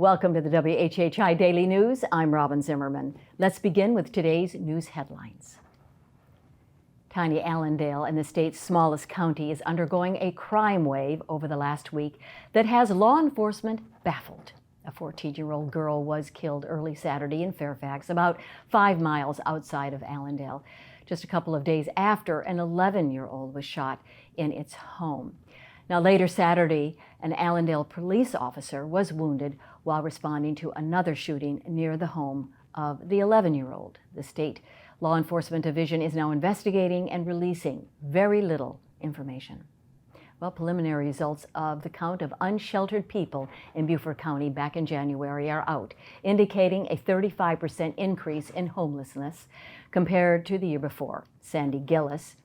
Welcome to the WHHI Daily News. I'm Robyn Zimmerman. Let's begin with today's news headlines. Tiny Allendale, in the state's smallest county, is undergoing a crime wave over the last week that has law enforcement baffled. A 14-year-old girl was killed early Saturday in Fairfax, about 5 miles outside of Allendale, just a couple of days after an 11-year-old was shot in its home. Now, later Saturday, an Allendale police officer was wounded while responding to another shooting near the home of the 11-year-old. The state law enforcement division is now investigating and releasing very little information. Well, preliminary results of the count of unsheltered people in Beaufort County back in January are out, indicating a 35% increase in homelessness compared to the year before. Sandy Gillis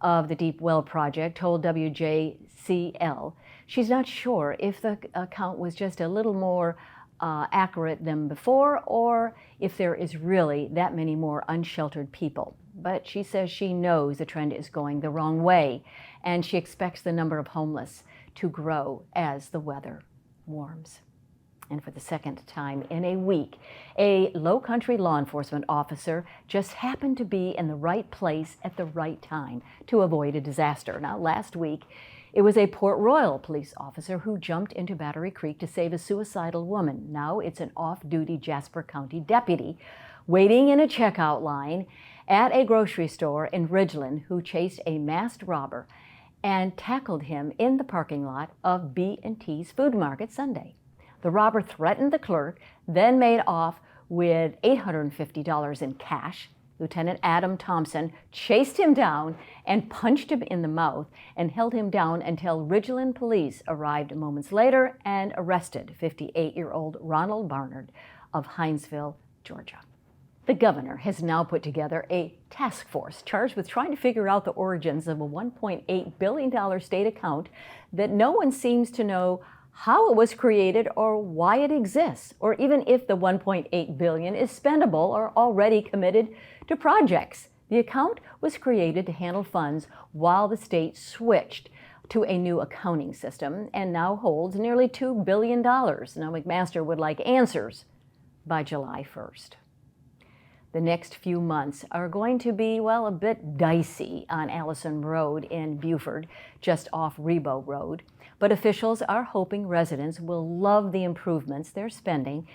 of the Deep Well Project told WJCL she's not sure if the count was just a little more accurate than before or if there is really that many more unsheltered people. But she says she knows the trend is going the wrong way, and she expects the number of homeless to grow as the weather warms. And for the second time in a week, a Low Country law enforcement officer just happened to be in the right place at the right time to avoid a disaster. Now, last week, it was a Port Royal police officer who jumped into Battery Creek to save a suicidal woman. Now it's an off-duty Jasper County deputy waiting in a checkout line at a grocery store in Ridgeland who chased a masked robber and tackled him in the parking lot of B&T's Food Market Sunday. The robber threatened the clerk, then made off with $850 in cash. Lieutenant Adam Thompson chased him down and punched him in the mouth and held him down until Ridgeland police arrived moments later and arrested 58-year-old Ronald Barnard of Hinesville, Georgia. The governor has now put together a task force charged with trying to figure out the origins of a $1.8 billion state account that no one seems to know how it was created or why it exists, or even if the $1.8 billion is spendable or already committed to projects. The account was created to handle funds while the state switched to a new accounting system and now holds nearly $2 billion. Now, McMaster would like answers by July 1st. The next few months are going to be, well, a bit dicey on Allison Road in Beaufort, just off Rebo Road. But officials are hoping residents will love the improvements they're spending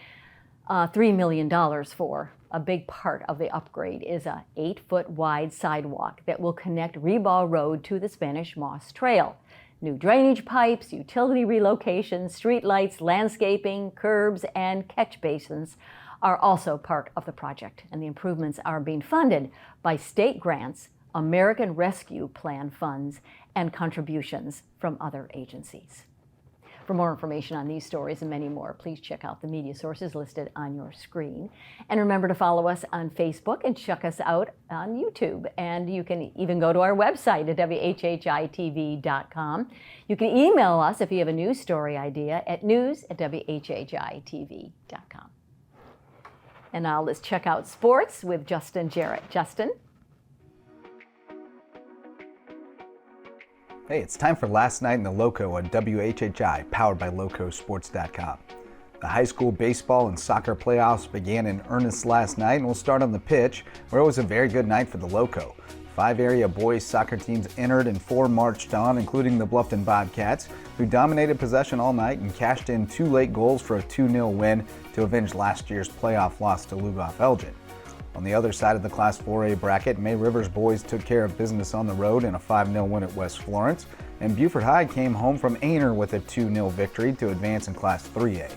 $3 million for. A big part of the upgrade is a 8-foot wide sidewalk that will connect Rebo Road to the Spanish Moss Trail. New drainage pipes, utility relocations, streetlights, landscaping, curbs, and catch basins are also part of the project, and the improvements are being funded by state grants, American Rescue Plan funds, and contributions from other agencies. For more information on these stories and many more, please check out the media sources listed on your screen. And remember to follow us on Facebook and check us out on YouTube. And you can even go to our website at WHHI-TV.com. You can email us if you have a news story idea at news@WHHI-TV.com. And now let's check out sports with Justin Jarrett. Justin? Hey, it's time for Last Night in the Loco on WHHI, powered by LocoSports.com. The high school baseball and soccer playoffs began in earnest last night, and we'll start on the pitch, where it was a very good night for the Loco. 5 area boys soccer teams entered and 4 marched on, including the Bluffton Bobcats, who dominated possession all night and cashed in 2 late goals for a 2-0 win to avenge last year's playoff loss to Lugoff-Elgin. On the other side of the Class 4A bracket, May River's boys took care of business on the road in a 5-0 win at West Florence, and Beaufort High came home from Aynor with a 2-0 victory to advance in Class 3A.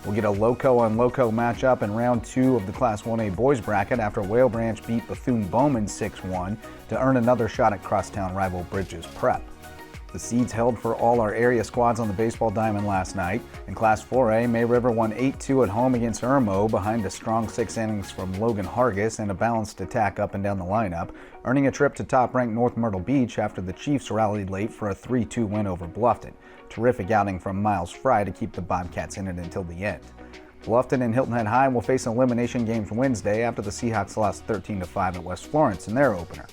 We'll get a Lowco-on-Lowco matchup in round 2 of the Class 1A boys bracket after Whale Branch beat Bethune-Bowman 6-1 to earn another shot at crosstown rival Bridges Prep. The seeds held for all our area squads on the baseball diamond last night. In Class 4A, May River won 8-2 at home against Irmo behind a strong 6 innings from Logan Hargis and a balanced attack up and down the lineup, earning a trip to top-ranked North Myrtle Beach after the Chiefs rallied late for a 3-2 win over Bluffton. Terrific outing from Miles Fry to keep the Bobcats in it until the end. Bluffton and Hilton Head High will face elimination games Wednesday after the Seahawks lost 13-5 at West Florence in their opener.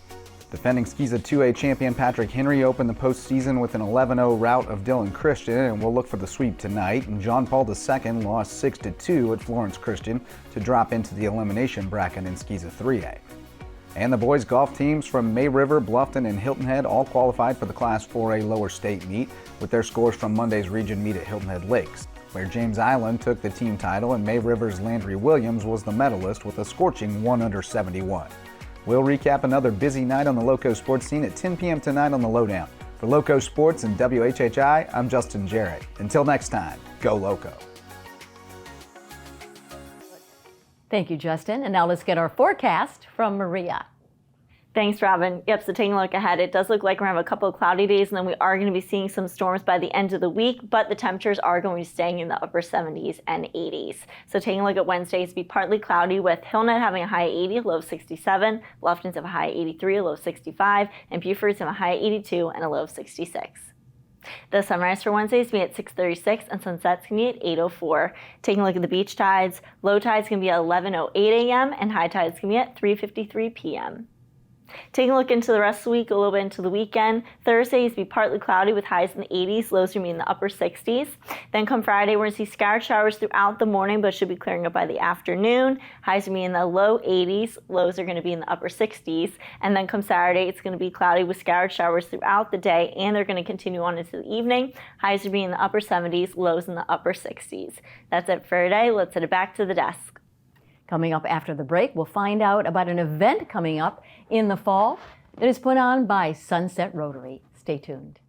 Defending Skeeza 2A champion Patrick Henry opened the postseason with an 11-0 rout of Dillon Christian, and will look for the sweep tonight. And John Paul II lost 6-2 at Florence Christian to drop into the elimination bracket in Skeeza 3A. And the boys golf teams from May River, Bluffton, and Hilton Head all qualified for the Class 4A lower state meet with their scores from Monday's region meet at Hilton Head Lakes, where James Island took the team title and May River's Landry Williams was the medalist with a scorching 1/71. We'll recap another busy night on the Lowco sports scene at 10 p.m. tonight on The Lowdown. For Lowco Sports and WHHI, I'm Justin Jarrett. Until next time, go Lowco. Thank you, Justin. And now let's get our forecast from Maria. Thanks, Robyn. Yep, so taking a look ahead, it does look like we're going to have a couple of cloudy days, and then we are going to be seeing some storms by the end of the week, but the temperatures are going to be staying in the upper 70s and 80s. So taking a look at Wednesday, it's be partly cloudy with Hilton Head having a high 80, low 67, Bluffton's have a high 83, a low 65, and Beaufort's have a high 82 and a low 66. The sunrise for Wednesday is going to be at 6:36 and sunset's going to be at 8:04. Taking a look at the beach tides, low tide's going to be at 11:08 a.m. and high tide's going to be at 3:53 p.m. Taking a look into the rest of the week, a little bit into the weekend, Thursday is to be partly cloudy with highs in the 80s, lows going to be in the upper 60s. Then come Friday, we're going to see scattered showers throughout the morning, but should be clearing up by the afternoon. Highs going to be in the low 80s, lows are going to be in the upper 60s. And then come Saturday, it's going to be cloudy with scattered showers throughout the day, and they're going to continue on into the evening. Highs will be in the upper 70s, lows in the upper 60s. That's it for today. Let's send it back to the desk. Coming up after the break, we'll find out about an event coming up in the fall that is put on by Sunset Rotary. Stay tuned.